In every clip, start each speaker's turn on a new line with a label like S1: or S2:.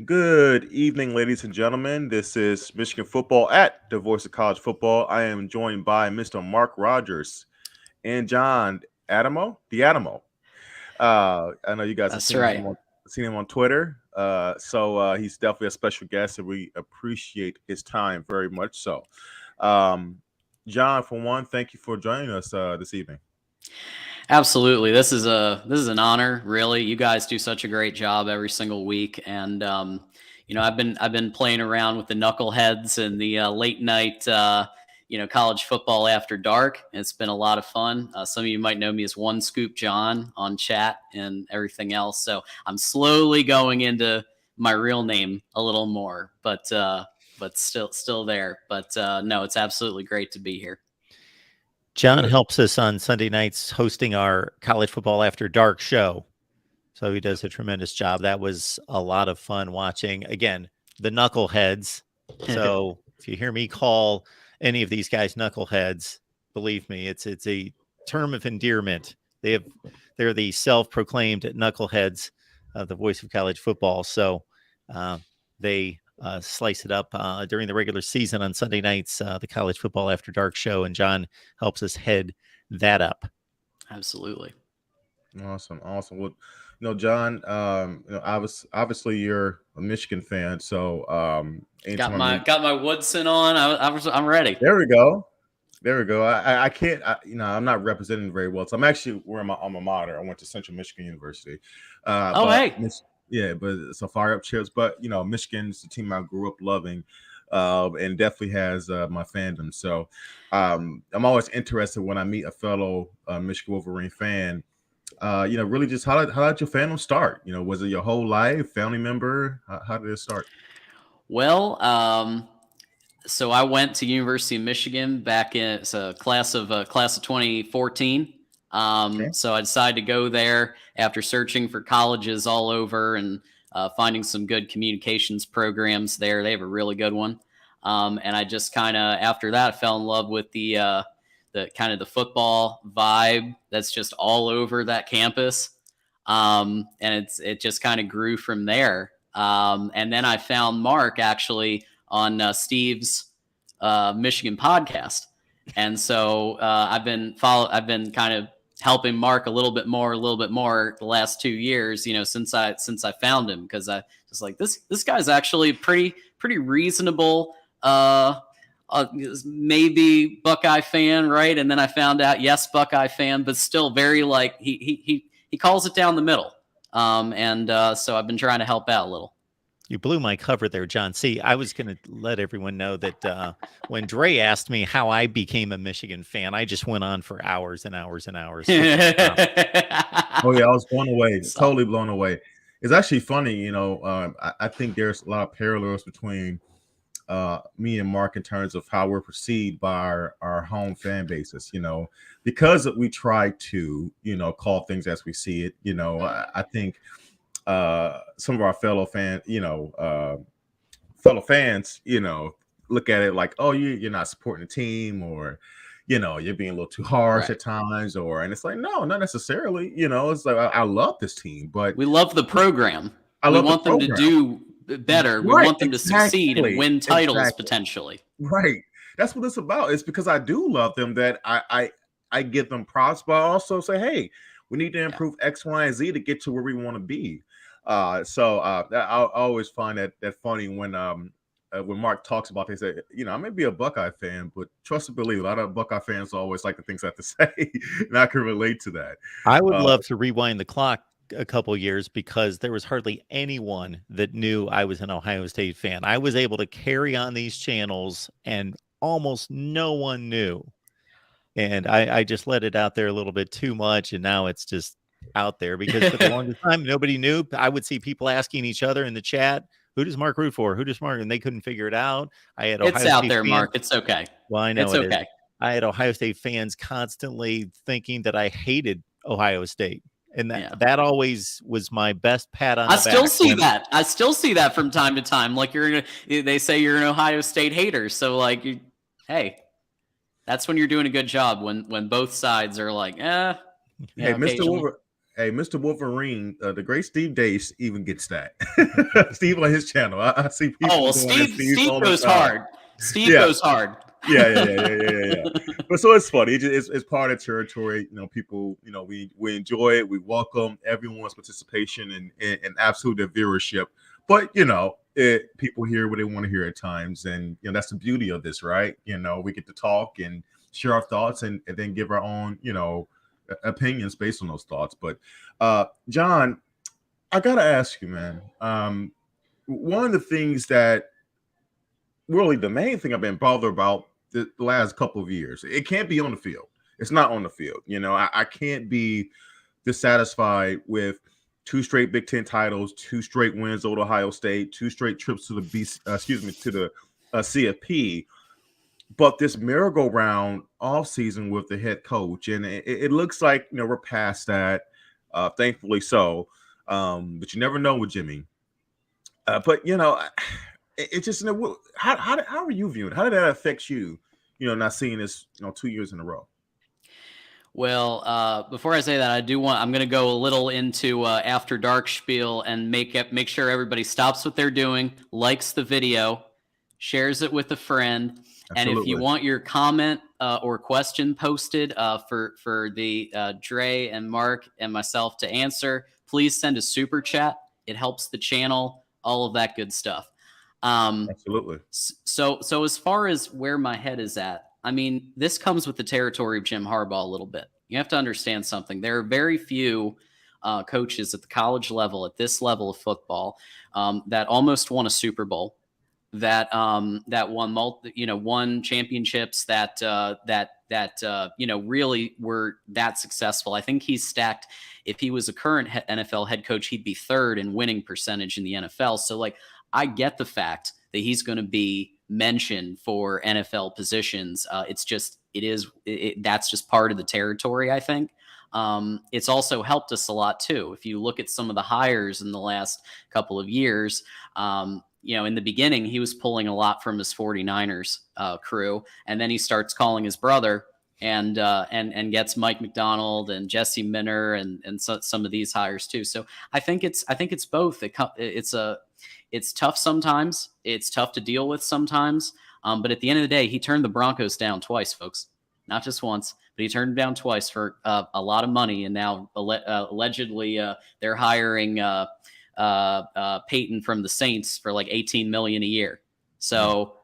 S1: Good evening, ladies and gentlemen. This is Michigan Football at the Voice of College Football. I am joined by Mr. Mark Rogers and John the Adamo. I know you guys have
S2: That's right.
S1: seen him on Twitter. So he's definitely a special guest, and we appreciate his time very much. So, um, John, for one, thank you for joining us this evening.
S2: Absolutely. This is an honor, really. You guys do such a great job every single week, and I've been playing around with the knuckleheads and the late night college football after dark. It's been a lot of fun. Some of you might know me as One Scoop John on chat and everything else. So I'm slowly going into my real name a little more, but still there. But no, it's absolutely great to be here.
S3: John helps us on Sunday nights hosting our College Football After Dark show. So he does a tremendous job. That was a lot of fun watching, again, the knuckleheads. So if you hear me call any of these guys knuckleheads, believe me, it's a term of endearment. They're the self-proclaimed knuckleheads of the Voice of College Football. So they slice it up during the regular season on Sunday nights, the College Football After Dark show, and John helps us head that up.
S2: Absolutely.
S1: Awesome. Well, John, obviously you're a Michigan fan, so
S2: got my Woodson on. I'm ready.
S1: There we go. I can't. I'm not representing very well, so I'm actually wearing my alma mater. I went to Central Michigan University.
S2: Hey.
S1: Yeah, but it's a fire up chips. But Michigan's the team I grew up loving, and definitely has my fandom. So I'm always interested when I meet a fellow Michigan Wolverine fan. Really just how did your fandom start? Was it your whole life, family member? How did it start?
S2: Well, so I went to University of Michigan back in class of 2014. Okay. So I decided to go there after searching for colleges all over and finding some good communications programs there. They have a really good one. And I just kind of, after that, I fell in love with the kind of the football vibe that's just all over that campus. And it just kind of grew from there. And then I found Mark actually on Steve's Michigan podcast. And so I've been kind of helping Mark a little bit more the last 2 years, since I found him, because I was like, this guy's actually pretty reasonable, maybe Buckeye fan, right? And then I found out, yes, Buckeye fan, but still very like he calls it down the middle. So I've been trying to help out a little.
S3: You blew my cover there, John. See, I was going to let everyone know that when Dre asked me how I became a Michigan fan, I just went on for hours and hours and hours.
S1: Oh yeah, I was blown away, totally blown away. It's actually funny, I think there's a lot of parallels between me and Mark in terms of how we're perceived by our home fan bases, because we try to, call things as we see it. I think some of our fellow fans, look at it like, oh, you're not supporting the team, or you're being a little too harsh at times, and it's like, no, not necessarily. It's like I love this team, but
S2: we love the program. We want them to do better. We want them to succeed and win titles potentially.
S1: Right. That's what it's about. It's because I do love them that I give them props, but I also say, hey, we need to improve X, Y, and Z to get to where we want to be. So I always find that funny when Mark talks about, they say, I may be a Buckeye fan, but trust and believe, a lot of Buckeye fans always like the things I have to say, and I can relate to that.
S3: I would love to rewind the clock a couple years, because there was hardly anyone that knew I was an Ohio State fan. I was able to carry on these channels, and almost no one knew. And I just let it out there a little bit too much, and now it's just out there, because for the longest time nobody knew. I would see people asking each other in the chat, who does Mark root for? Who does Mark? And they couldn't figure it out. I had
S2: Ohio State out there, fans. Mark. It's okay.
S3: Well, I know
S2: it's okay.
S3: I had Ohio State fans constantly thinking that I hated Ohio State. And that always was my best pat on the back.
S2: I still see that from time to time. Like they say you're an Ohio State hater. So like, hey, that's when you're doing a good job, when both sides are like,
S1: Hey, Hey, Mr. Wolverine, the great Steve Dace even gets that. Steve on his channel. I see people.
S2: Oh well,
S1: going at
S2: Steve
S1: all the
S2: goes
S1: time.
S2: hard. Steve
S1: Yeah.
S2: goes hard.
S1: Yeah. But so it's funny. It's part of the territory. People. We enjoy it. We welcome everyone's participation and absolute viewership. But people hear what they want to hear at times, and that's the beauty of this, right? We get to talk and share our thoughts, and then give our own opinions based on those thoughts. But John, I gotta ask you, man. One of the things that really the main thing I've been bothered about the last couple of years, it can't be on the field. It's not on the field. I can't be dissatisfied with 2 straight Big Ten titles, 2 straight wins over Ohio State, 2 straight trips to the CFP. But this merry-go-round off season with the head coach, and it looks like we're past that, thankfully so. But you never know with Jimmy. But it just how are you viewing it? How did that affect you? Not seeing this 2 years in a row.
S2: Well, before I say that, I'm going to go a little into After Dark spiel and make sure everybody stops what they're doing, likes the video, shares it with a friend.
S1: Absolutely.
S2: And if you want your comment or question posted for the Dre and Mark and myself to answer, please send a super chat. It helps the channel, all of that good stuff.
S1: Absolutely.
S2: So as far as where my head is at, I mean, this comes with the territory of Jim Harbaugh a little bit. You have to understand something. There are very few coaches at the college level, at this level of football, that almost won a Super Bowl, that won championships, that really were that successful. I think he's stacked. If he was a current NFL head coach, he'd be 3rd in winning percentage in the NFL. So I get the fact that he's going to be mentioned for NFL positions. It's just, that's just part of the territory, I think. It's also helped us a lot too. If you look at some of the hires in the last couple of years, in the beginning, he was pulling a lot from his 49ers crew, and then he starts calling his brother and gets Mike McDonald and Jesse Minner and some of these hires too. So I think it's both. It's tough sometimes. It's tough to deal with sometimes. But at the end of the day, he turned the Broncos down twice, folks. Not just once, but he turned them down twice for a lot of money. And now allegedly they're hiring Peyton from the Saints for like $18 million a year. So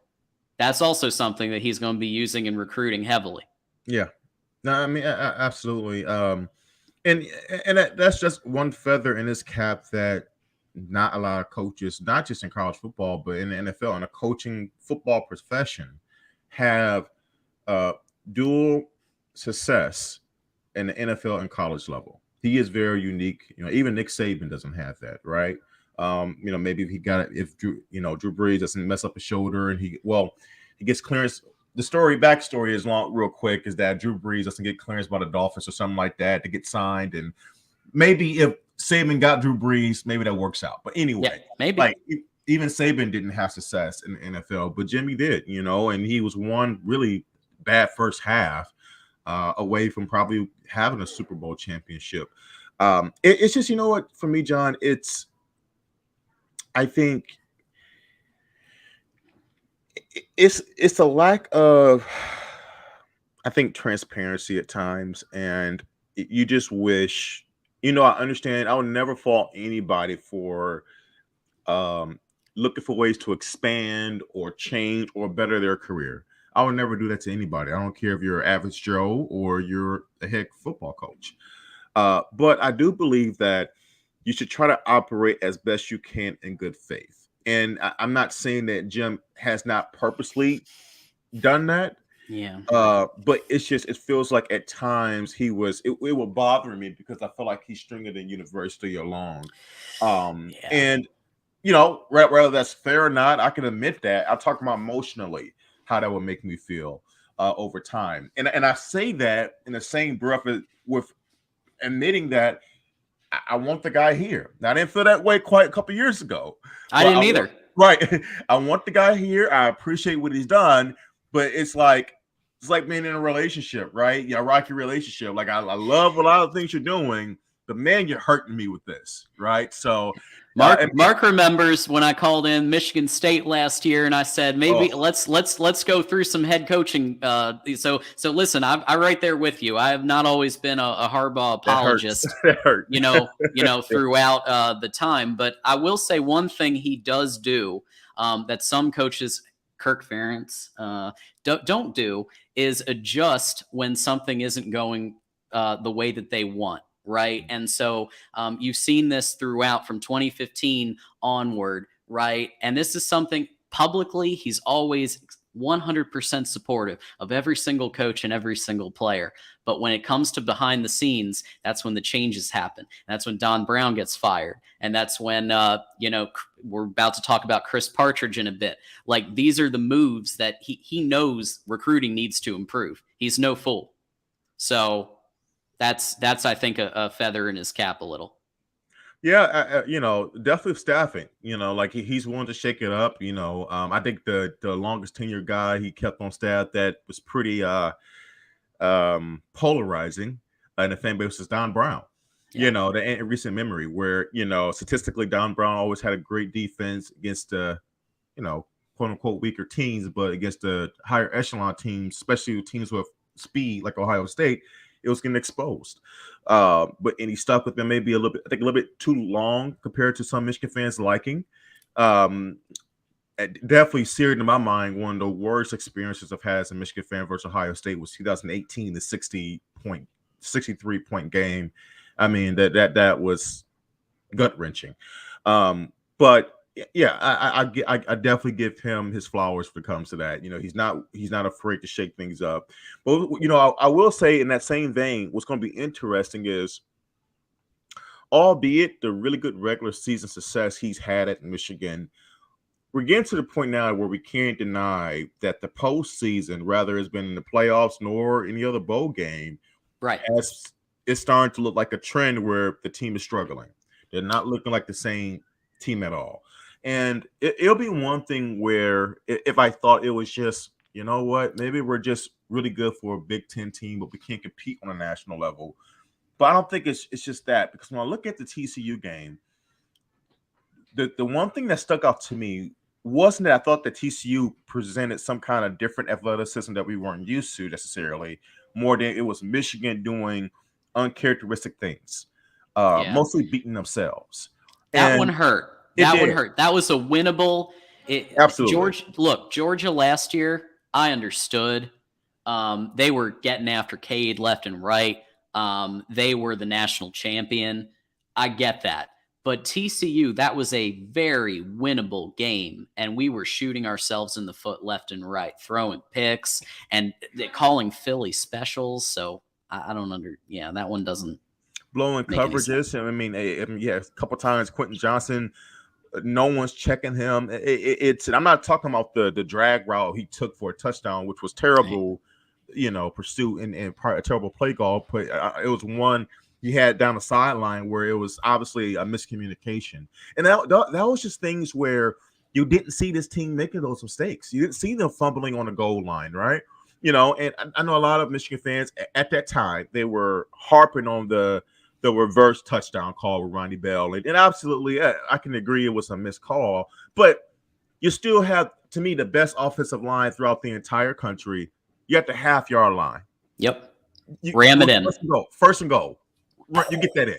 S2: that's also something that he's going to be using in recruiting heavily.
S1: Yeah, no, I mean, absolutely. And that's just one feather in his cap that not a lot of coaches, not just in college football, but in the NFL and a coaching football profession, have dual success in the NFL and college level. He is very unique. Even Nick Saban doesn't have that, right? Maybe if he got it, if Drew Brees doesn't mess up his shoulder and he gets clearance. The backstory is real quick, is that Drew Brees doesn't get clearance by the Dolphins or something like that to get signed. And maybe if Saban got Drew Brees, maybe that works out. But anyway,
S2: maybe
S1: even Saban didn't have success in the NFL, but Jimmy did, and he was one really bad first half away from probably having a Super Bowl championship. It's just, what, for me, John, I think it's a lack of, I think, transparency at times, and you just wish, I understand. I would never fault anybody for looking for ways to expand or change or better their career. I would never do that to anybody. I don't care if you're an average Joe or you're a head football coach. But I do believe that you should try to operate as best you can in good faith. And I'm not saying that Jim has not purposely done that.
S2: Yeah.
S1: But it's just, it feels like at times it will bother me because I feel like he's stringing the university along. And, whether that's fair or not, I can admit that. I'll talk about emotionally how that would make me feel over time. And I say that in the same breath with admitting that I want the guy here. Now, I didn't feel that way quite a couple years ago.
S2: I didn't either.
S1: Right. I want the guy here. I appreciate what he's done, but it's like being in a relationship, right? Yeah, rocky relationship. Like I love a lot of things you're doing, but man, you're hurting me with this, right? So
S2: Mark remembers when I called in Michigan State last year, and I said maybe let's go through some head coaching. So listen, I'm right there with you. I have not always been a Harbaugh apologist,
S1: that hurt.
S2: Throughout the time. But I will say one thing he does do that some coaches, Kirk Ferentz, don't do is adjust when something isn't going the way that they want. Right. And so you've seen this throughout from 2015 onward. Right. And this is something publicly he's always 100% supportive of every single coach and every single player. But when it comes to behind the scenes, that's when the changes happen. That's when Don Brown gets fired. And that's when, we're about to talk about Chris Partridge in a bit. Like, these are the moves that he knows recruiting needs to improve. He's no fool. So that's I think a feather in his cap a little.
S1: Yeah, definitely staffing. Like he's willing to shake it up. I think the longest tenure guy he kept on staff that was pretty polarizing in the fan base was Don Brown. Yeah. The recent memory where statistically Don Brown always had a great defense against the quote unquote weaker teams, but against the higher echelon teams, especially teams with speed like Ohio State, it was getting exposed. But he stuck with them maybe a little bit too long compared to some Michigan fans liking. Definitely seared in my mind, one of the worst experiences I've had as a Michigan fan versus Ohio State was 2018, the 63-point game. I mean, that was gut-wrenching. But yeah, I definitely give him his flowers when it comes to that. He's not afraid to shake things up. But I will say in that same vein, what's going to be interesting is, albeit the really good regular season success he's had at Michigan, we're getting to the point now where we can't deny that the postseason, rather has been in the playoffs nor any other bowl game,
S2: right?
S1: It's starting to look like a trend where the team is struggling. They're not looking like the same team at all. And it'll be one thing where if I thought it was just, maybe we're just really good for a Big Ten team, but we can't compete on a national level. But I don't think it's just that, because when I look at the TCU game, the one thing that stuck out to me wasn't that I thought that TCU presented some kind of different athleticism that we weren't used to necessarily, more than it was Michigan doing uncharacteristic things, mostly beating themselves.
S2: That one hurt. One hurt. That was a winnable.
S1: Absolutely.
S2: Georgia last year, I understood. They were getting after Cade left and right. They were the national champion. I get that. But TCU, that was a very winnable game, and we were shooting ourselves in the foot left and right, throwing picks and calling Philly specials. So I don't that one doesn't
S1: blowing coverages. I mean, a couple times Quentin Johnson, no one's checking him. I'm not talking about the drag route he took for a touchdown, which was terrible, pursuit and a terrible play call. But it was one he had down the sideline where it was obviously a miscommunication. And that was just things where you didn't see this team making those mistakes. You didn't see them fumbling on the goal line, right? And I know a lot of Michigan fans at that time, they were harping on the reverse touchdown call with Ronnie Bell. And absolutely, I can agree it was a missed call. But you still have, to me, the best offensive line throughout the entire country. You at the half-yard line.
S2: Yep. Ram it in.
S1: First and goal. You get that in.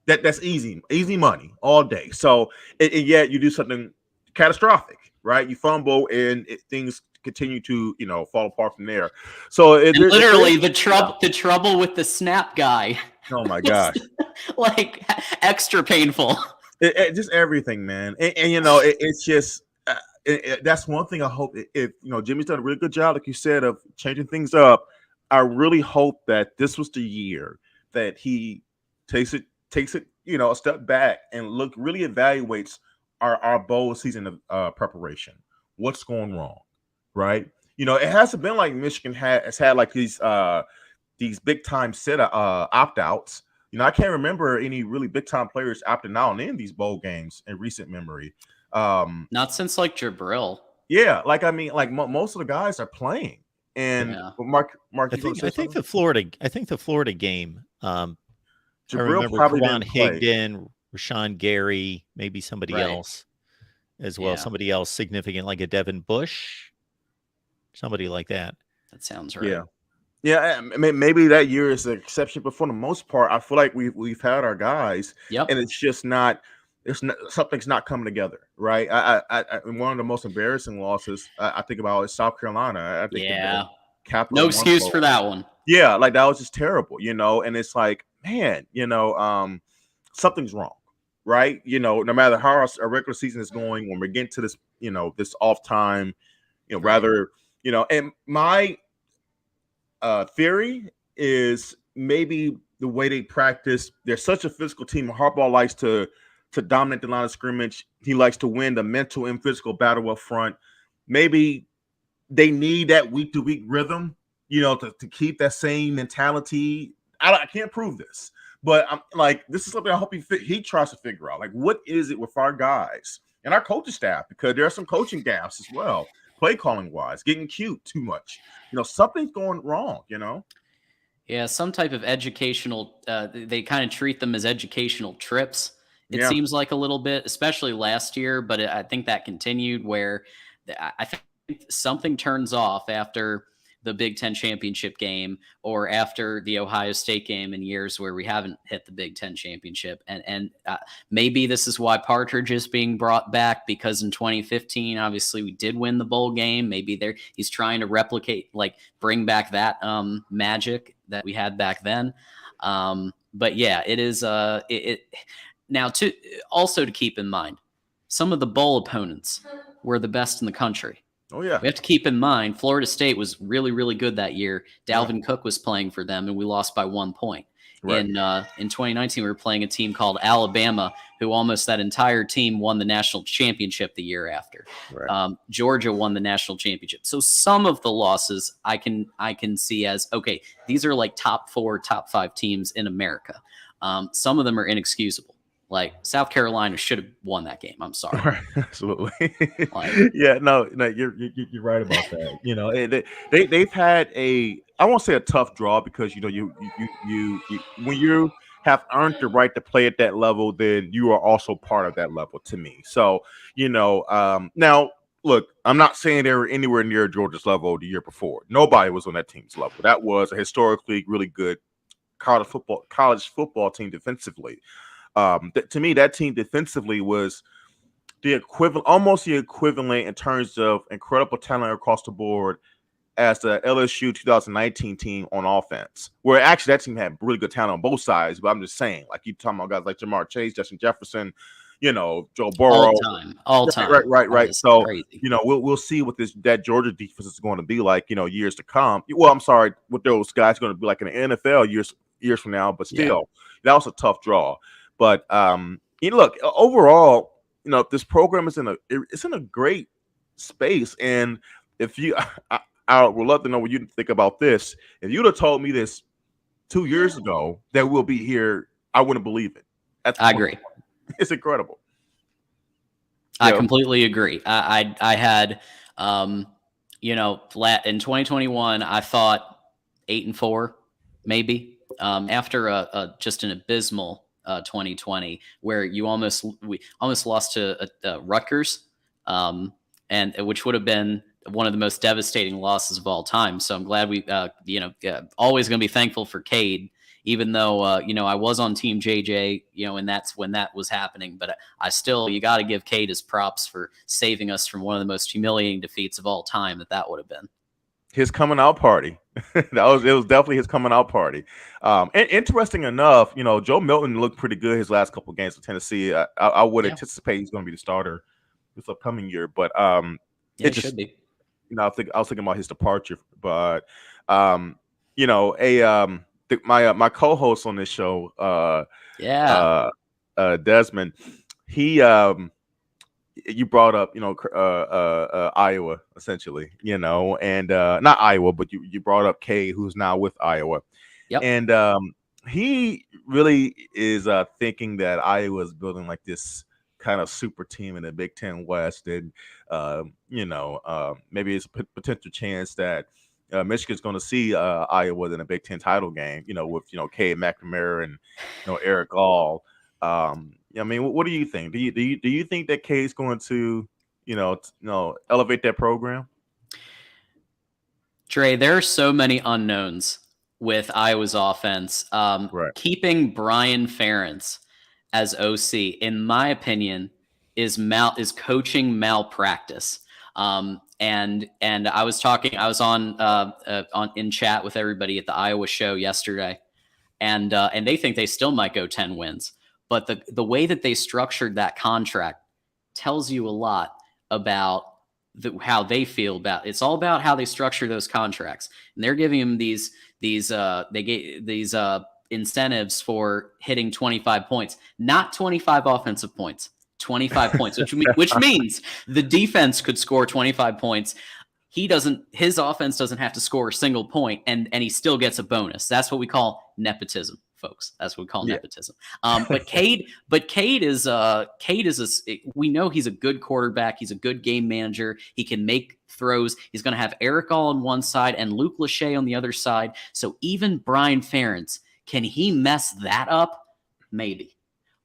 S1: That's easy money all day. So, yet you do something catastrophic, right? You fumble, and things continue to fall apart from there. So
S2: literally the trouble with the snap guy.
S1: Oh my gosh.
S2: Like extra painful.
S1: Just everything, man. And it's just that's one thing I hope. If Jimmy's done a really good job, like you said, of changing things up. I really hope that this was the year that he takes it a step back and really evaluates our bowl season of preparation. What's going wrong, right? It hasn't been like Michigan has had like these big time opt outs. I can't remember any really big time players opting out in these bowl games in recent memory.
S2: Not since like Jabril.
S1: Yeah, most of the guys are playing. And Mark,
S3: I think the Florida game I
S1: Jabril
S3: remember
S1: probably
S3: Karan
S1: didn't play.
S3: Higdon, Rashawn Gary, maybe somebody else as well.
S2: Yeah.
S3: Somebody else significant, like a Devin Bush, somebody like that.
S2: That sounds right.
S1: Yeah, maybe that year is an exception, but for the most part, I feel like we've had our guys,
S2: Yep.
S1: and it's just not. It's not, something's not coming together, right? One of the most embarrassing losses I think about is South Carolina. I think the Capital
S2: No
S1: One
S2: excuse
S1: Bowl.
S2: for that one.
S1: Yeah, like that was just terrible, and it's like, man, something's wrong, right? No matter how our regular season is going, when we're getting to this, this off time, rather, and my theory is maybe the way they practice. They're such a physical team. Harbaugh likes to dominate the line of scrimmage. He likes to win the mental and physical battle up front. Maybe they need that week to week rhythm, to keep that same mentality. I can't prove this, but I'm like, this is something I hope he tries to figure out. Like, what is it with our guys and our coaching staff? Because there are some coaching gaps as well, play calling wise, getting cute too much. Something's going wrong.
S2: Yeah, some type of educational. They kind of treat them as educational trips. It seems like a little bit, especially last year, but I think that continued where I think something turns off after the Big Ten championship game or after the Ohio State game in years where we haven't hit the Big Ten championship. And maybe this is why Partridge is being brought back, because in 2015, obviously we did win the bowl game. Maybe he's trying to replicate, like bring back that magic that we had back then. But yeah, it is now to keep in mind, some of the bowl opponents were the best in the country.
S1: Oh, yeah.
S2: We have to keep in mind, Florida State was really, really good that year. Dalvin Cook was playing for them, and we lost by 1 point. Right. In 2019, we were playing a team called Alabama, who almost that entire team won the national championship the year after. Right. Georgia won the national championship. So some of the losses I can see as, okay, these are like top 4, top 5 teams in America. Some of them are inexcusable. Like South Carolina should have won that game. I'm sorry.
S1: Right, absolutely. Yeah, no, you're right about that. They've had I won't say a tough draw, because you when you have earned the right to play at that level, then you are also part of that level to me. So now look, I'm not saying they were anywhere near Georgia's level the year before. Nobody was on that team's level. That was a historically really good college football team defensively. To me, that team defensively was almost the equivalent in terms of incredible talent across the board as the LSU 2019 team on offense, where actually that team had really good talent on both sides. But I'm just saying, like, you talking about guys like Jamar Chase, Justin Jefferson, Joe Burrow,
S2: all time,
S1: right. So crazy. We'll see what that Georgia defense is going to be like, years to come. Well, I'm sorry, what those guys are going to be like in the NFL years from now. But still, that was a tough draw. But look, overall, this program is in a great space. And if I would love to know what you think about this. If you'd have told me this 2 years ago that we'll be here, I wouldn't believe it.
S2: I agree.
S1: It's incredible.
S2: I completely agree. I had, in 2021, I thought 8-4, maybe, after just an abysmal 2020, where we almost lost to Rutgers, and which would have been one of the most devastating losses of all time. So I'm glad we, always going to be thankful for Cade, even though I was on Team JJ, and that's when that was happening. But I still, you got to give Cade his props for saving us from one of the most humiliating defeats of all time. That would have been
S1: his coming out party. It was definitely his coming out party. And interesting enough, Joe Milton looked pretty good his last couple of games with Tennessee. I would anticipate he's going to be the starter this upcoming year, but
S2: it should be.
S1: I was thinking about his departure, but my co-host on this show, Desmond, you brought up, Iowa, essentially, and not Iowa, but you brought up Kay, who's now with Iowa.
S2: Yep.
S1: And he really is thinking that Iowa is building like this kind of super team in the Big Ten West. And, maybe it's a potential chance that Michigan's going to see Iowa in a Big Ten title game, with Cade McNamara and Eric All. I mean, what do you think? Do you think that Cade's going to elevate that program?
S2: Dre, there are so many unknowns with Iowa's offense.
S1: Right.
S2: Keeping Brian Ferentz as OC, in my opinion, is coaching malpractice. And I was on in chat with everybody at the Iowa show yesterday, and they think they still might go 10 wins. But the way that they structured that contract tells you a lot about how they feel about it. It's all about how they structure those contracts, and they're giving them these incentives for hitting 25 points, not 25 offensive points, 25 points, which means the defense could score 25 points. His offense doesn't have to score a single point, and he still gets a bonus. That's what we call nepotism, folks. That's what we call nepotism. But Cade is we know he's a good quarterback. He's a good game manager. He can make throws. He's going to have Eric All on one side and Luke Lachey on the other side. So even Brian Ferentz, can he mess that up? Maybe.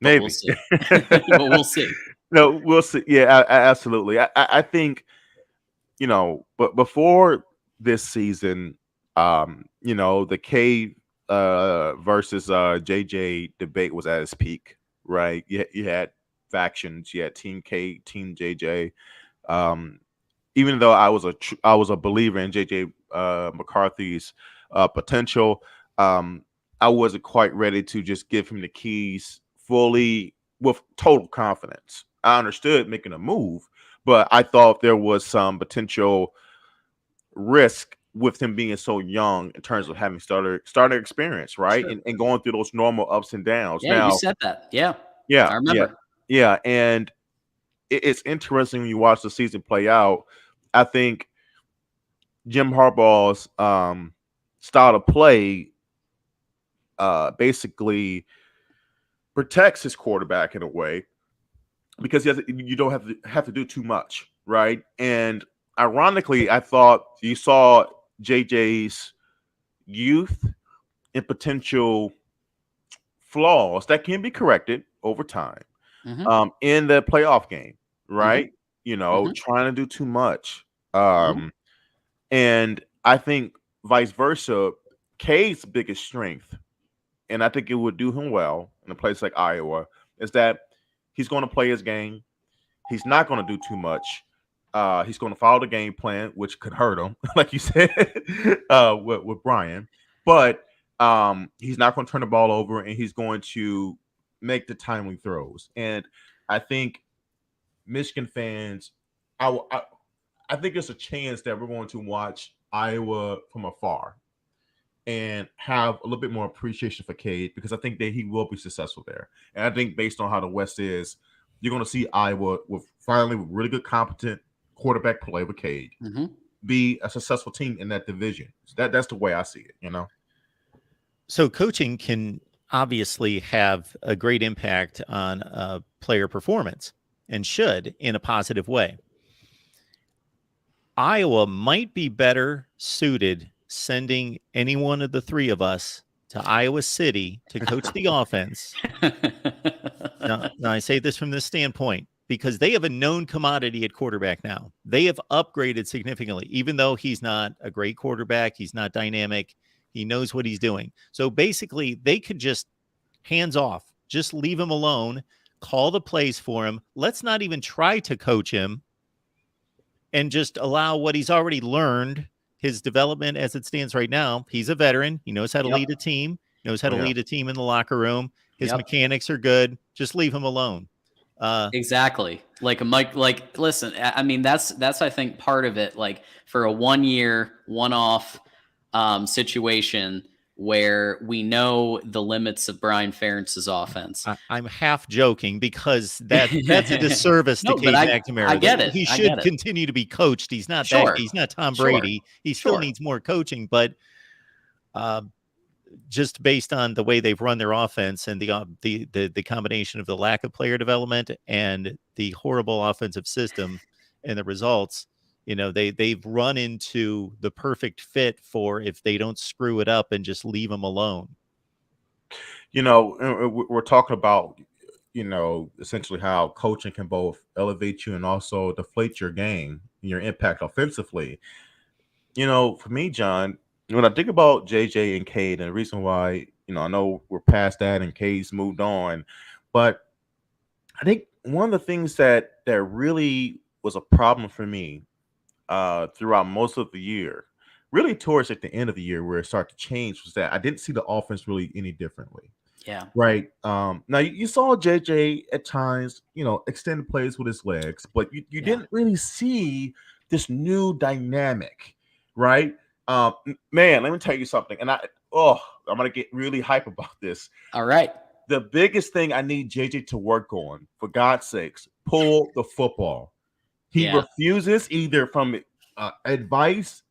S1: Maybe.
S2: We'll see. But we'll see.
S1: No, we'll see. Yeah, absolutely. I think, but before this season, the Cade versus JJ debate was at its peak, right? You had factions. You had Team Cade, Team JJ. Even though I was a believer in JJ McCarthy's potential, I wasn't quite ready to just give him the keys fully with total confidence. I understood making a move, but I thought there was some potential risk with him being so young in terms of having starter experience, right? Sure. And going through those normal ups and downs.
S2: Yeah, you said that. Yeah. I remember.
S1: Yeah. And it's interesting when you watch the season play out. I think Jim Harbaugh's style of play basically protects his quarterback in a way, because you don't have to do too much, right? And ironically, I thought you saw JJ's youth and potential flaws that can be corrected over time in the playoff game, right? Trying to do too much. And I think vice versa, Cade's biggest strength, and I think it would do him well in a place like Iowa, is that he's going to play his game. He's not going to do too much. He's going to follow the game plan, which could hurt him, like you said, with Brian. But he's not going to turn the ball over, and he's going to make the timely throws. And I think Michigan fans, I think there's a chance that we're going to watch Iowa from afar and have a little bit more appreciation for Cade, because I think that he will be successful there. And I think based on how the West is, you're going to see Iowa with really good, competent quarterback play with Cade be a successful team in that division. So that's the way I see it,
S3: So coaching can obviously have a great impact on player performance, and should, in a positive way. Iowa might be better suited sending any one of the three of us to Iowa City to coach the offense. Now, I say this from this standpoint, because they have a known commodity at quarterback now. They have upgraded significantly, even though he's not a great quarterback. He's not dynamic. He knows what he's doing. So basically, they could just hands off, just leave him alone, call the plays for him. Let's not even try to coach him, and just allow what he's already learned, his development as it stands right now. He's a veteran. He knows how to lead a team, knows how to lead a team in the locker room. His mechanics are good. Just leave him alone.
S2: Exactly. Like Mike, listen, I mean, that's, I think, part of it, like for a 1 year, one-off situation where we know the limits of Brian Ferentz's offense.
S3: I'm half joking, because that's a disservice to Cade McNamara.
S2: I get it.
S3: He should continue to be coached. He's not he's not Tom Brady. He still needs more coaching, but just based on the way they've run their offense and the combination of the lack of player development and the horrible offensive system and the results, they've run into the perfect fit for if they don't screw it up and just leave them alone.
S1: We're talking about, essentially how coaching can both elevate you and also deflate your game, your impact offensively. For me, John, when I think about JJ and Cade, and the reason why, I know we're past that and Cade's moved on, but I think one of the things that really was a problem for me throughout most of the year, really towards at the end of the year where it started to change, was that I didn't see the offense really any differently.
S2: Yeah.
S1: Right. Now you saw JJ at times, extended plays with his legs, but you didn't really see this new dynamic, right? Man, let me tell you something. And I'm gonna get really hype about this.
S2: All right.
S1: The biggest thing I need JJ to work on, for God's sakes, pull the football. He refuses either from advice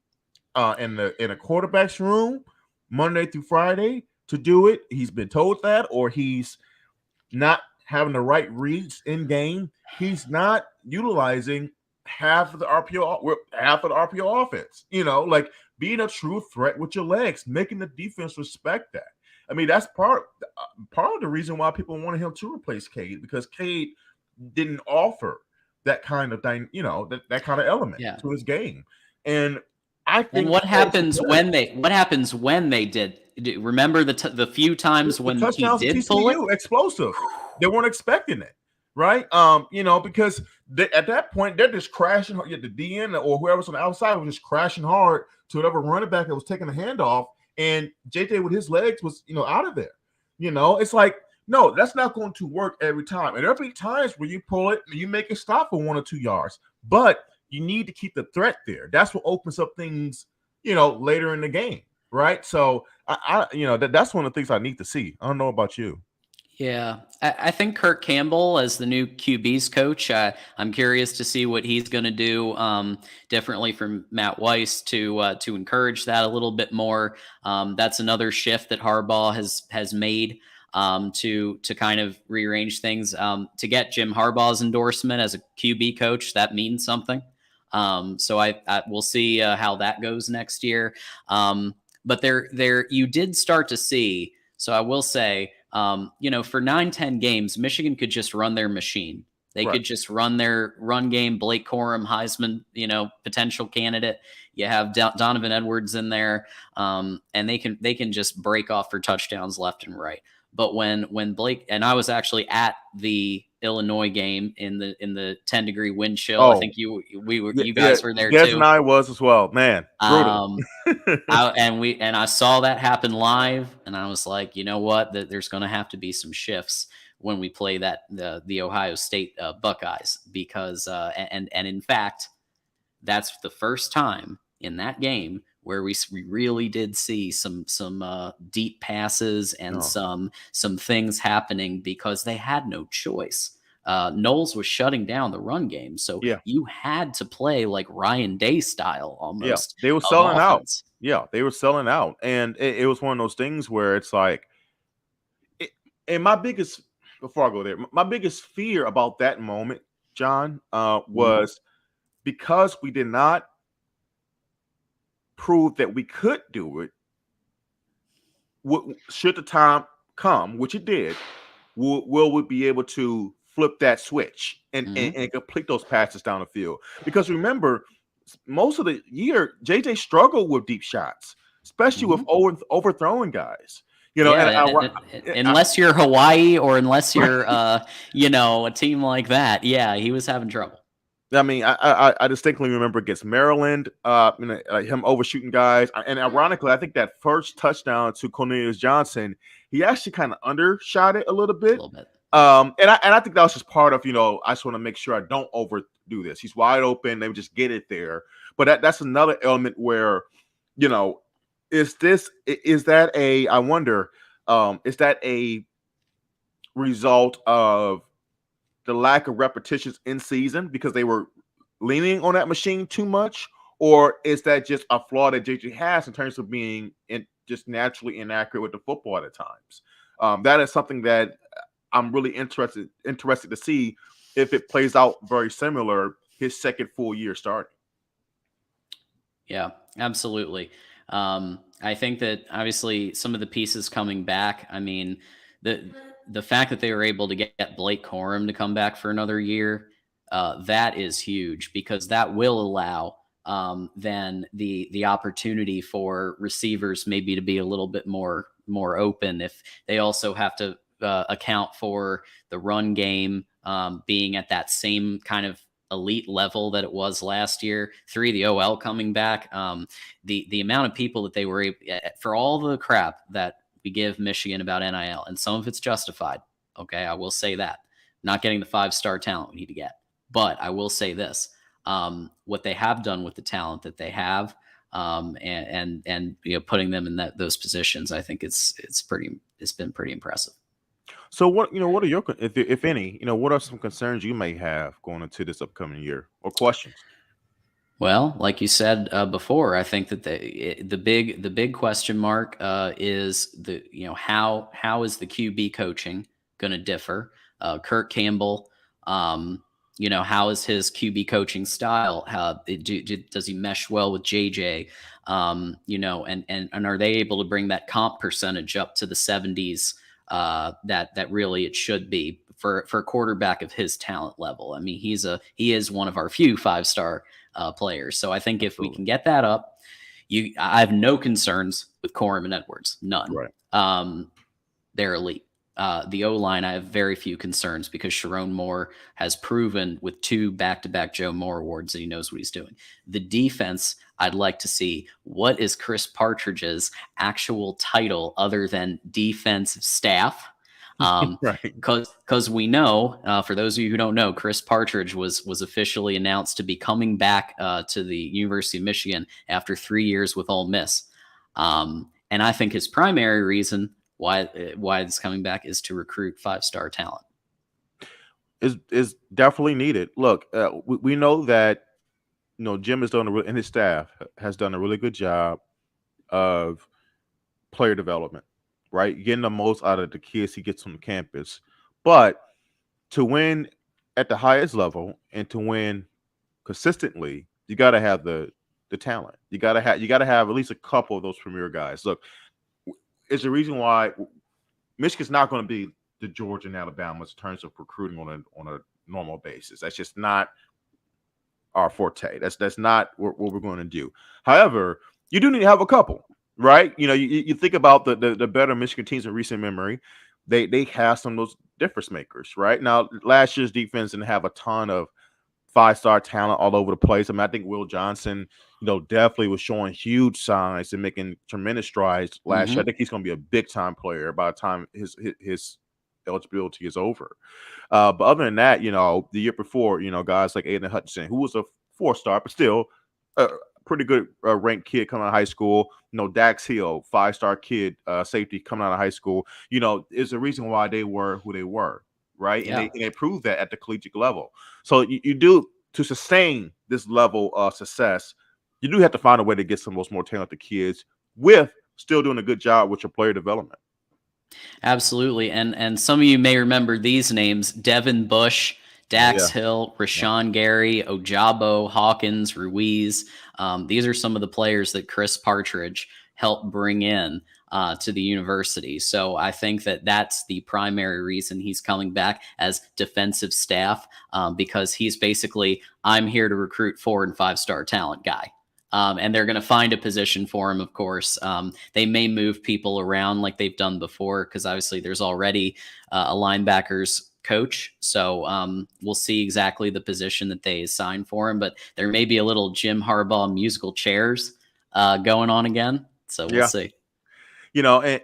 S1: in a quarterback's room Monday through Friday to do it. He's been told that, or he's not having the right reads in game. He's not utilizing half of the RPO offense. Like being a true threat with your legs, making the defense respect that. I mean, that's part of the reason why people wanted him to replace Cade, because Cade didn't offer that kind of thing, that kind of element to his game. And I think.
S2: And what happens when they did? Remember the few times when he did pull it?
S1: Explosive. They weren't expecting it, right? Because at that point they're just crashing. The DN or whoever's on the outside was just crashing hard to whatever running back that was taking the handoff, and JJ with his legs was out of there. It's like, no, that's not going to work every time. And there'll be times where you pull it and you make it stop for 1 or 2 yards, but you need to keep the threat there. That's what opens up things, later in the game, right? So that's one of the things I need to see. I don't know about you.
S2: Yeah, I think Kirk Campbell as the new QB's coach, I'm curious to see what he's going to do differently from Matt Weiss to encourage that a little bit more. That's another shift that Harbaugh has made to kind of rearrange things. To get Jim Harbaugh's endorsement as a QB coach, that means something. So I we'll see how that goes next year. But there you did start to see. So I will say, for 9-10 games, Michigan could just run their machine. They could just run their run game. Blake Corum, Heisman, potential candidate. You have Donovan Edwards in there, and they can just break off for touchdowns left and right. But when Blake, and I was actually at the Illinois game in the 10-degree wind chill. I think you guys were there too.
S1: Yes, and I was as well. Man, brutal.
S2: I saw that happen live, and I was like, you know what? There's going to have to be some shifts when we play the Ohio State Buckeyes, because and in fact, that's the first time in that game where we really did see some deep passes and some things happening because they had no choice. Knowles was shutting down the run game, so you had to play like Ryan Day style almost.
S1: Yeah, they were selling out. Yeah, they were selling out, and it was one of those things where it's like, and before I go there, my biggest fear about that moment, John, was because we did not prove that we could do it. Should the time come, which it did, will we be able to flip that switch and complete those passes down the field? Because remember, most of the year, JJ struggled with deep shots, especially with overthrowing guys.
S2: Unless you're Hawaii or unless you're a team like that, he was having trouble.
S1: I mean, I distinctly remember against Maryland, him overshooting guys. And ironically, I think that first touchdown to Cornelius Johnson, he actually kind of undershot it a little bit. And I think that was just part of, I just want to make sure I don't overdo this. He's wide open. They would just get it there. But that's another element where, is that a result of the lack of repetitions in season because they were leaning on that machine too much? Or is that just a flaw that JJ has in terms of being just naturally inaccurate with the football at times? That is something that I'm really interested to see if it plays out very similar his second full year starting.
S2: Yeah, absolutely. I think that obviously some of the pieces coming back. I mean, the the fact that they were able to get Blake Corum to come back for another year, that is huge because that will allow then the opportunity for receivers maybe to be a little bit more open if they also have to account for the run game being at that same kind of elite level that it was last year. The OL coming back. The amount of people that they were able, for all the crap that we give Michigan about NIL, and some of it's justified. Okay, I will say that. Not getting the 5-star talent we need to get, but I will say this: what they have done with the talent that they have, and putting them in those positions, I think it's been pretty impressive.
S1: So what are your, if any, what are some concerns you may have going into this upcoming year or questions?
S2: Well, like you said before, I think that the big question mark is how is the QB coaching going to differ? Kirk Campbell, how is his QB coaching style? Does he mesh well with JJ? And are they able to bring that comp percentage up to the 70s? That really it should be for a quarterback of his talent level. I mean, he is one of our few 5-star players. So I think if we can get that up, I have no concerns with Corum and Edwards, none.
S1: Right.
S2: They're elite. The O-line, I have very few concerns because Sharon Moore has proven with 2 back-to-back Joe Moore awards that he knows what he's doing. The defense, I'd like to see what is Chris Partridge's actual title other than defensive staff.
S1: Right.
S2: Because we know, for those of you who don't know, Chris Partridge was officially announced to be coming back to the University of Michigan after 3 years with Ole Miss. And I think his primary reason why it's coming back is to recruit 5-star talent.
S1: Is definitely needed. Look, we know that Jim has done and his staff has done a really good job of player development, right? Getting the most out of the kids he gets on the campus. But to win at the highest level and to win consistently, you got to have the talent. You got to have at least a couple of those premier guys. Look, it's the reason why Michigan's not going to be the Georgia and Alabama in terms of recruiting on a normal basis. That's just not our forte. That's not what we're going to do. However, you do need to have a couple, right? You think about the better Michigan teams in recent memory. They have some of those difference makers, right? Now, last year's defense didn't have a ton of 5-star talent all over the place. I mean, I think Will Johnson, definitely was showing huge signs and making tremendous strides last year. I think he's going to be a big time player by the time his eligibility is over. But other than that, the year before, guys like Aiden Hutchinson, who was a 4-star, but still a pretty good ranked kid coming out of high school. Dax Hill, 5-star kid, safety coming out of high school. Is the reason why they were who they were. Right.
S2: Yeah.
S1: And they proved that at the collegiate level. So you do, to sustain this level of success, you do have to find a way to get some of those more talented kids with still doing a good job with your player development.
S2: Absolutely. And some of you may remember these names: Devin Bush, Dax Hill, Rashawn Gary, Ojabo, Hawkins, Ruiz. These are some of the players that Chris Partridge helped bring in to the university. So I think that that's the primary reason he's coming back as defensive staff, because he's basically, I'm here to recruit 4- and 5-star talent guy. And they're going to find a position for him, of course. They may move people around like they've done before, because obviously there's already a linebackers coach. So we'll see exactly the position that they assign for him. But there may be a little Jim Harbaugh musical chairs going on again. So we'll see.
S1: And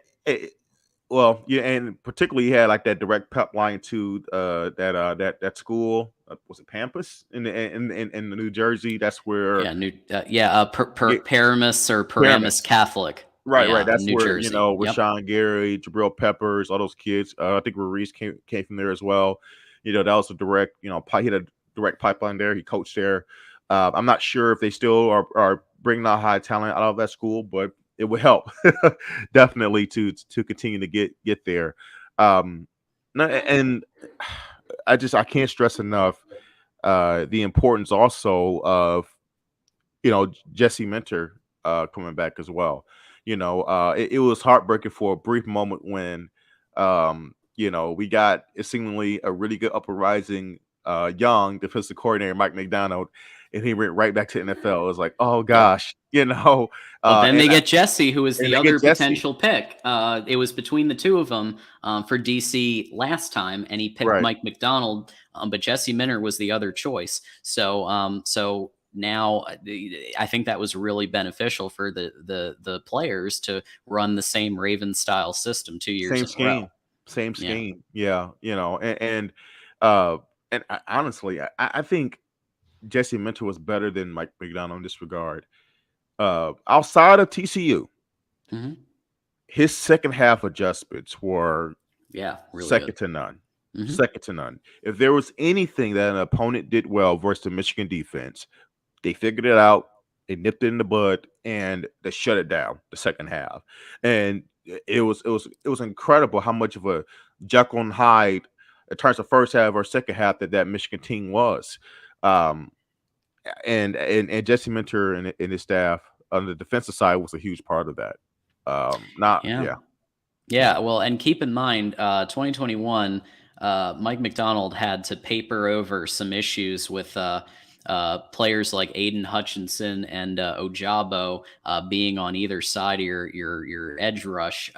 S1: particularly he had like that direct pipeline to that school. Was it Pampas in the New Jersey? That's where
S2: Paramus or Paramus Catholic.
S1: Right. That's
S2: New
S1: where
S2: Jersey.
S1: Rashawn Gary, Jabril Peppers, all those kids. I think Ruiz came from there as well. That was a direct. He had a direct pipeline there. He coached there. I'm not sure if they still are bringing out high talent out of that school, but it would help definitely to continue to get there. And I can't stress enough the importance also of Jesse Minter coming back as well. It was heartbreaking for a brief moment when we got seemingly a really good upper rising young defensive coordinator Mike McDonald, and he went right back to NFL. It was like, oh
S2: Yep.
S1: gosh,
S2: But then they get Jesse, who was
S1: and
S2: the
S1: they get
S2: other
S1: Jesse.
S2: potential pick. It was between the two of them for DC last time, and he picked
S1: Right.
S2: Mike McDonald, but Jesse Minter was the other choice. So now I think that was really beneficial for the players to run the same Raven style system 2 years
S1: Same
S2: in a row.
S1: scheme. Same
S2: Yeah.
S1: scheme. Yeah. Honestly, I think Jesse Minter was better than Mike McDonald in this regard. Outside of TCU,
S2: Mhm.
S1: his second half adjustments were
S2: Really
S1: second
S2: good.
S1: to none.
S2: Mhm.
S1: Second to none. If there was anything that an opponent did well versus the Michigan defense, they figured it out, they nipped it in the bud, and they shut it down the second half. And it was incredible how much of a Jekyll and Hyde in terms of first half or second half that Michigan team was. Um, and Jesse Minter and his staff on the defensive side was a huge part of that.
S2: Yeah, well, and keep in mind, 2021, Mike McDonald had to paper over some issues with players like Aiden Hutchinson and Ojabo being on either side of your edge rush.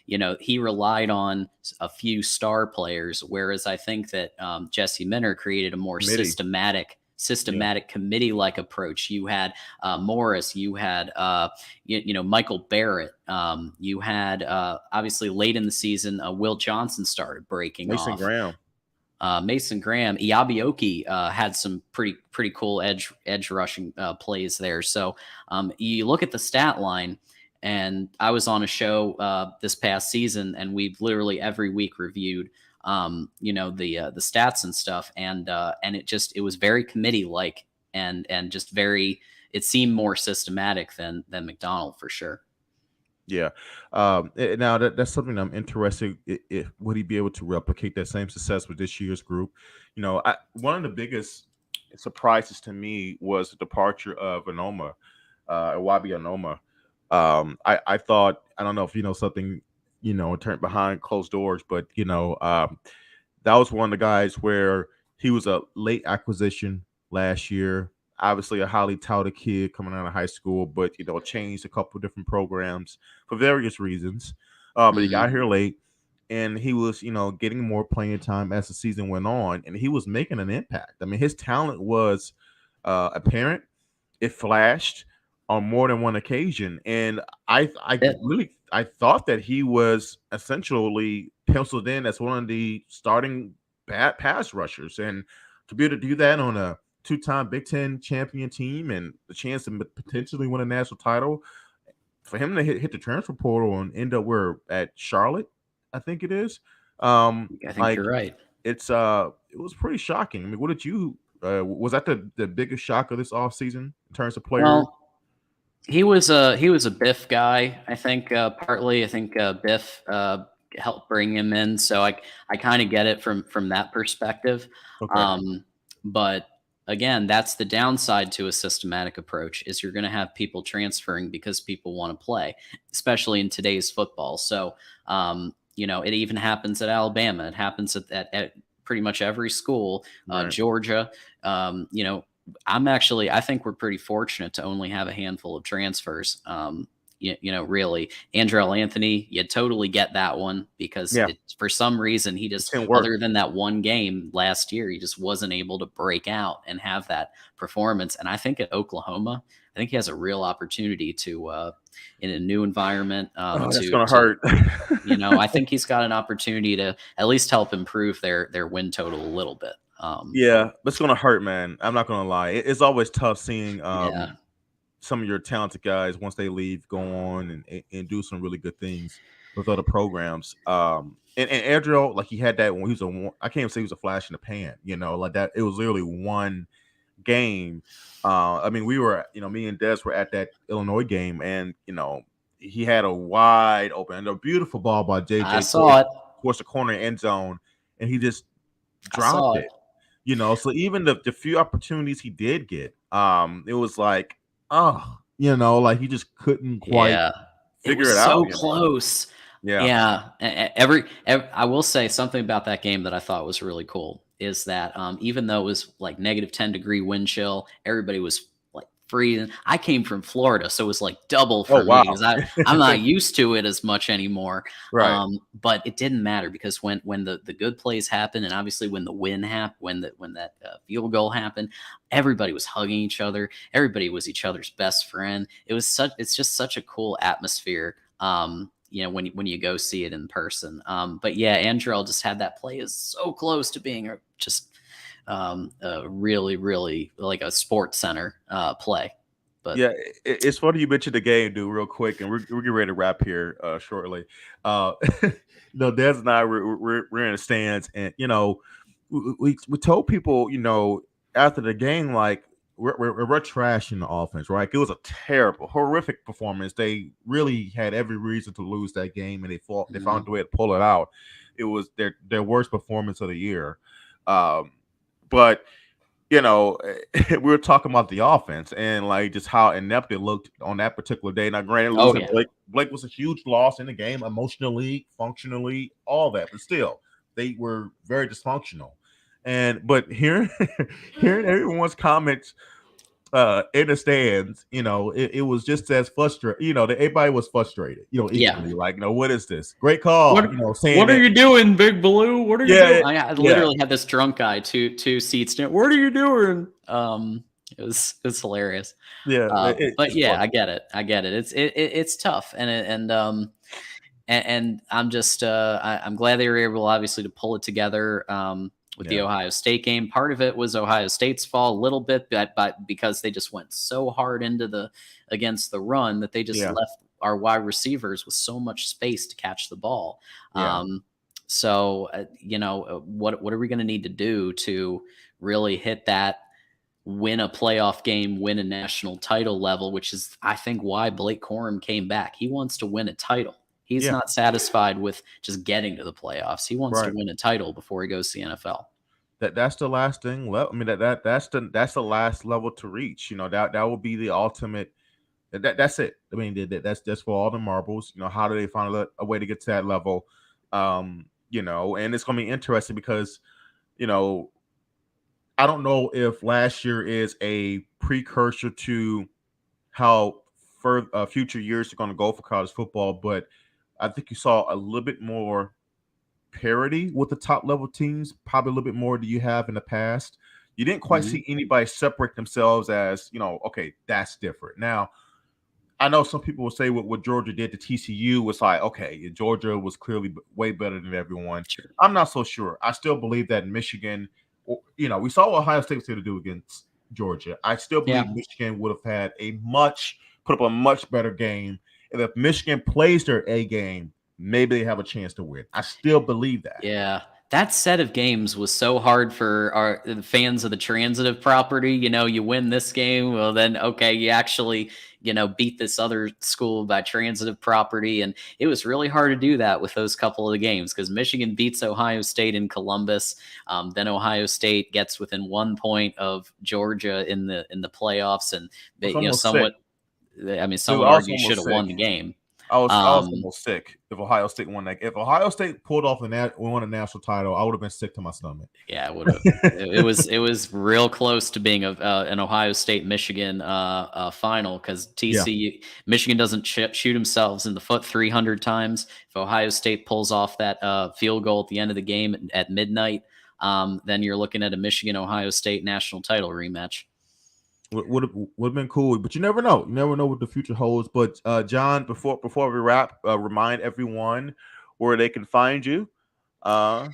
S2: He relied on a few star players, whereas I think that Jesse Minter created a more
S1: Committee.
S2: systematic committee-like approach. You had Morris, you had Michael Barrett, you had obviously late in the season Will Johnson started breaking
S1: Mason
S2: off.
S1: Graham.
S2: Mason Graham, Iabioki had some pretty cool edge rushing plays there. So you look at the stat line, and I was on a show this past season, and we've literally every week reviewed the stats and stuff, and it was very committee like, and just it seemed more systematic than McDonald for sure.
S1: Yeah. Now that's something I'm interested. If would he be able to replicate that same success with this year's group? One of the biggest surprises to me was the departure of Anoma, Iwabi Anoma. I thought, I don't know if you know something, in turn behind closed doors, but that was one of the guys where he was a late acquisition last year. Obviously, a highly touted kid coming out of high school, but changed a couple of different programs for various reasons. But he got here late, and he was, getting more playing time as the season went on, and he was making an impact. I mean, his talent was apparent. It flashed on more than one occasion, and I thought that he was essentially penciled in as one of the starting bad pass rushers, and to be able to do that on a two-time Big Ten champion team and the chance to potentially win a national title, for him to hit the transfer portal and end up at Charlotte, I think it is.
S2: I think you're right.
S1: It was pretty shocking. I mean, what did you? Was that the biggest shock of this offseason in terms of players?
S2: Well, he was a Biff guy. I think partly. I think Biff helped bring him in, so I kind of get it from that perspective.
S1: Okay.
S2: But again, that's the downside to a systematic approach, is you're going to have people transferring because people want to play, especially in today's football. So it even happens at Alabama. It happens at pretty much every school.
S1: Right.
S2: Georgia. I think we're pretty fortunate to only have a handful of transfers. Really, Andrell Anthony, you totally get that one because for some reason he just, other than that one game last year, he just wasn't able to break out and have that performance. And I think at Oklahoma, I think he has a real opportunity to, in a new environment,
S1: that's going to hurt.
S2: I think he's got an opportunity to at least help improve their win total a little bit.
S1: Yeah, but it's going to hurt, man. I'm not going to lie. It's always tough seeing some of your talented guys, once they leave, go on and do some really good things with other programs. And Andrew, like, he had that when he was I can't even say he was a flash in the pan, like that. It was literally one game. I mean, we were, me and Des were at that Illinois game, and he had a wide open and a beautiful ball by JJ.
S2: I saw it
S1: towards the corner end zone, and he just dropped it. So even the few opportunities he did get, it was like, like he just couldn't quite
S2: Yeah, it
S1: figure
S2: was
S1: it out.
S2: so close.
S1: Yeah.
S2: Yeah, every I will say something about that game that I thought was really cool is that even though it was like -10-degree wind chill, everybody was like freezing. I came from Florida, so it was like double
S1: Oh
S2: for me
S1: wow.
S2: because I'm not used to it as much anymore.
S1: Right.
S2: But it didn't matter because when the good plays happened, and obviously when the win happened, when that field goal happened, everybody was hugging each other. Everybody was each other's best friend. It's just such a cool atmosphere. When you go see it in person. But yeah, Andrell just had that play is so close to being just a really, really like a sports center play. But
S1: Yeah, it's funny you mentioned the game, dude, real quick, and we're getting ready to wrap here shortly. Des and I we're in the stands, and we told people, after the game, like we're trashing the offense, right? It was a terrible, horrific performance. They really had every reason to lose that game, and they found a way to pull it out. It was their worst performance of the year, but we were talking about the offense and like just how inept it looked on that particular day. Now, granted, losing Blake was a huge loss in the game, emotionally, functionally, all that, but still, they were very dysfunctional. But hearing everyone's comments in the stands, it was just as frustrating. That everybody was frustrated, equally. Like, what is this? Great call, saying
S2: what are you doing, Big Blue? What are you doing? I literally had this drunk guy two seats down. What are you doing? It was hilarious.
S1: Yeah,
S2: but yeah, I get it. It's tough, and I'm just I'm glad they were able, obviously, to pull it together. With the Ohio State game, part of it was Ohio State's fault, a little bit, but because they just went so hard against the run that they just left our wide receivers with so much space to catch the ball. So what are we going to need to do to really hit that, win a playoff game, win a national title level, which is, I think, why Blake Corum came back. He wants to win a title. He's not satisfied with just getting to the playoffs. He wants to win a title before he goes to the NFL.
S1: That's the last thing. I mean, that's the last level to reach. That will be the ultimate. That's it. I mean, that's for all the marbles. How do they find a way to get to that level? And it's going to be interesting because, I don't know if last year is a precursor to how future years are going to go for college football, but I think you saw a little bit more parity with the top level teams, probably a little bit more than you have in the past. You didn't quite see anybody separate themselves as, okay, that's different. Now, I know some people will say what Georgia did to TCU was like, okay, Georgia was clearly way better than everyone.
S2: Sure.
S1: I'm not so sure. I still believe that Michigan, we saw what Ohio State was able to do against Georgia. I still believe Michigan would have had put up a much better game. And if Michigan plays their A game, maybe they have a chance to win. I still believe that.
S2: Yeah. That set of games was so hard for the fans of the transitive property. You win this game, well, then, okay, you actually, beat this other school by transitive property. And it was really hard to do that with those couple of the games because Michigan beats Ohio State in Columbus. Then Ohio State gets within 1 point of Georgia in the playoffs. And, somewhat, I mean, some would argue should have won the game.
S1: I was almost sick if Ohio State won that. If Ohio State pulled off won a national title, I would have been sick to my stomach.
S2: Yeah, it would have. it was real close to being an Ohio State Michigan final because Michigan doesn't shoot themselves in the foot 300 times. If Ohio State pulls off that field goal at the end of the game at midnight, then you're looking at a Michigan Ohio State national title rematch.
S1: Would have been cool, but you never know. You never know what the future holds. But John, before we wrap, remind everyone where they can find you. Real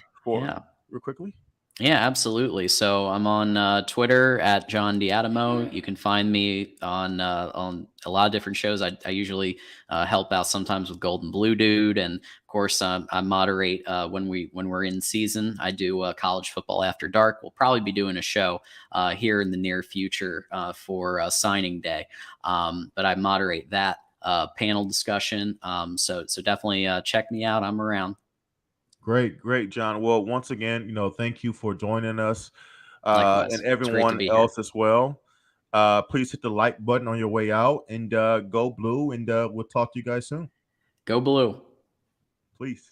S1: quickly.
S2: Yeah, absolutely. So I'm on Twitter at John Diadamo. You can find me on a lot of different shows. I usually help out sometimes with Golden Blue Dude, and of course I moderate when we're in season. I do College Football After Dark. We'll probably be doing a show here in the near future for signing day, but I moderate that panel discussion. So definitely check me out. I'm around.
S1: Great, John. Well, once again, thank you for joining us,
S2: Likewise.
S1: and everyone else as well. Please hit the like button on your way out, and go blue. And we'll talk to you guys soon.
S2: Go blue.
S1: Please.